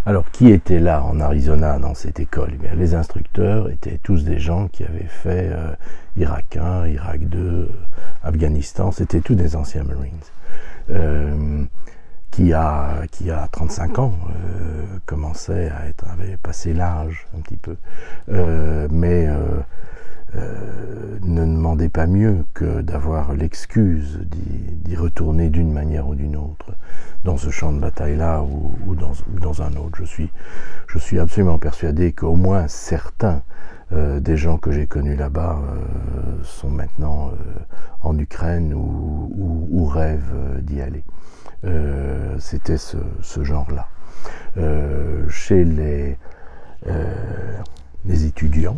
Alors, qui était là en Arizona dans cette école? Eh bien, les instructeurs étaient tous des gens qui avaient fait Irak 1, Irak 2, Afghanistan, c'était tous des anciens Marines. Qui a 35 ans, commençait à être, avait passé l'âge un petit peu, mais ne demandait pas mieux que d'avoir l'excuse d'y retourner d'une manière ou d'une autre, dans ce champ de bataille-là ou dans un autre. Je suis absolument persuadé qu'au moins certains des gens que j'ai connus là-bas sont maintenant en Ukraine ou rêvent d'y aller. C'était ce genre-là. Chez les étudiants,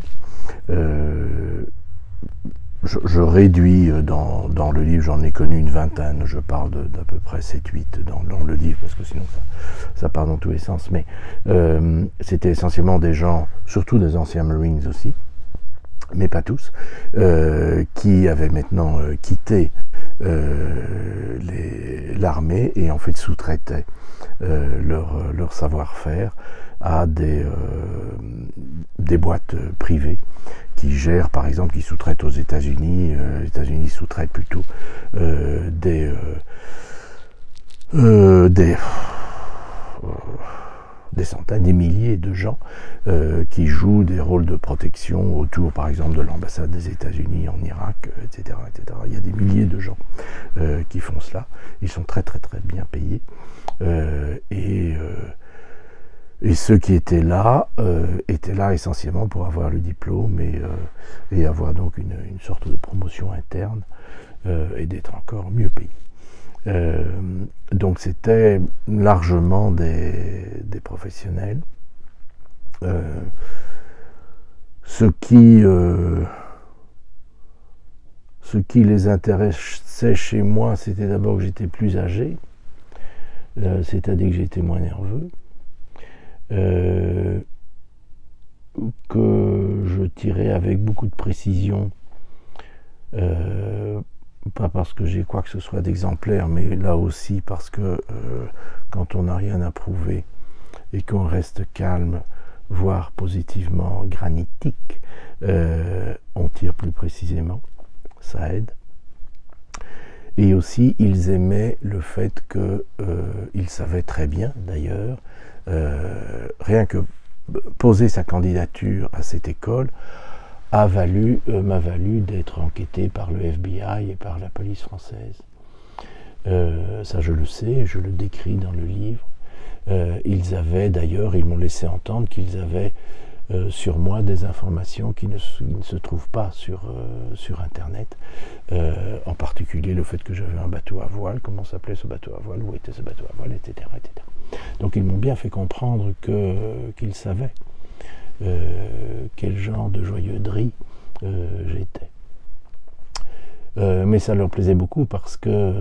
je réduis dans le livre, j'en ai connu une vingtaine, je parle d'à peu près 7-8 dans le livre, parce que sinon ça part dans tous les sens, mais c'était essentiellement des gens, surtout des anciens Marines aussi, mais pas tous, qui avaient maintenant quitté l'armée et en fait sous-traitaient leur savoir-faire à des boîtes privées qui gèrent, par exemple, qui sous-traitent aux États-Unis. Les États-Unis sous-traitent plutôt des centaines, des milliers de gens qui jouent des rôles de protection autour, par exemple, de l'ambassade des États-Unis en Irak, etc., etc. Il y a des milliers de gens qui font cela. Ils sont très, très, très bien payés. Et ceux qui étaient là essentiellement pour avoir le diplôme et avoir donc une sorte de promotion interne et d'être encore mieux payés. Donc c'était largement des professionnels. Ce qui les intéressait chez moi, c'était d'abord que j'étais plus âgé, c'est-à-dire que j'étais moins nerveux, que je tirais avec beaucoup de précision, pas parce que j'ai quoi que ce soit d'exemplaire, mais là aussi parce que quand on n'a rien à prouver et qu'on reste calme, voire positivement granitique, on tire plus précisément, ça aide. Et aussi, ils aimaient le fait qu'ils savaient très bien, d'ailleurs, rien que poser sa candidature à cette école m'a valu d'être enquêté par le FBI et par la police française. Ça, je le sais, je le décris dans le livre. Ils avaient, d'ailleurs, ils m'ont laissé entendre qu'ils avaient sur moi des informations qui ne se trouvent pas sur Internet, en particulier le fait que j'avais un bateau à voile, comment s'appelait ce bateau à voile, où était ce bateau à voile, etc. etc. Donc ils m'ont bien fait comprendre qu'ils savaient quel genre de joyeux drille j'étais. Mais ça leur plaisait beaucoup parce que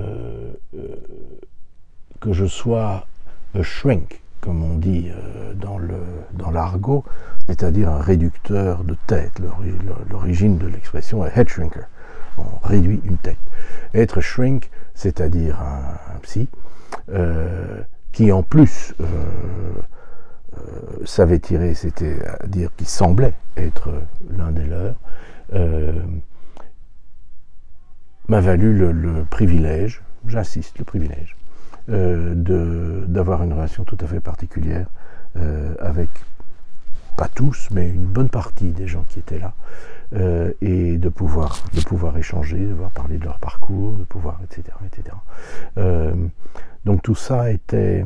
je sois a shrink, comme on dit dans l'argot, c'est-à-dire un réducteur de tête. L'origine de l'expression est head shrinker. On réduit une tête. Être shrink, c'est-à-dire un psy, qui en plus savait tirer, c'est-à-dire qui semblait être l'un des leurs, m'a valu le privilège, j'insiste, le privilège, d'avoir une relation tout à fait particulière avec, pas tous, mais une bonne partie des gens qui étaient là, et de pouvoir échanger, de pouvoir parler de leur parcours, de pouvoir, etc. etc. Donc tout ça était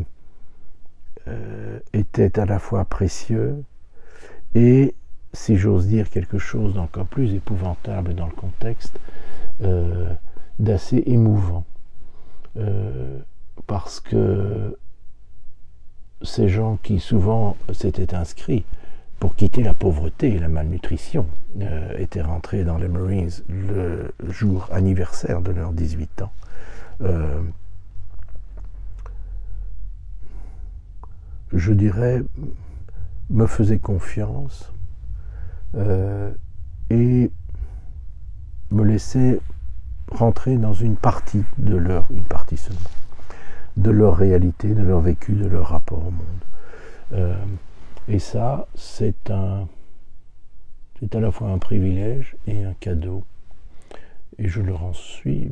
à la fois précieux et, si j'ose dire quelque chose d'encore plus épouvantable dans le contexte, d'assez émouvant. Parce que ces gens qui souvent s'étaient inscrits pour quitter la pauvreté et la malnutrition étaient rentrés dans les Marines le jour anniversaire de leurs 18 ans. Je dirais, me faisaient confiance et me laissaient rentrer dans une partie seulement, de leur réalité, de leur vécu, de leur rapport au monde. Et ça, c'est à la fois un privilège et un cadeau. Et je leur en suis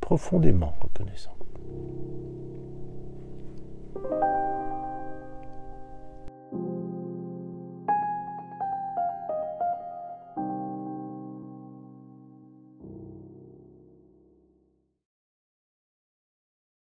profondément reconnaissant.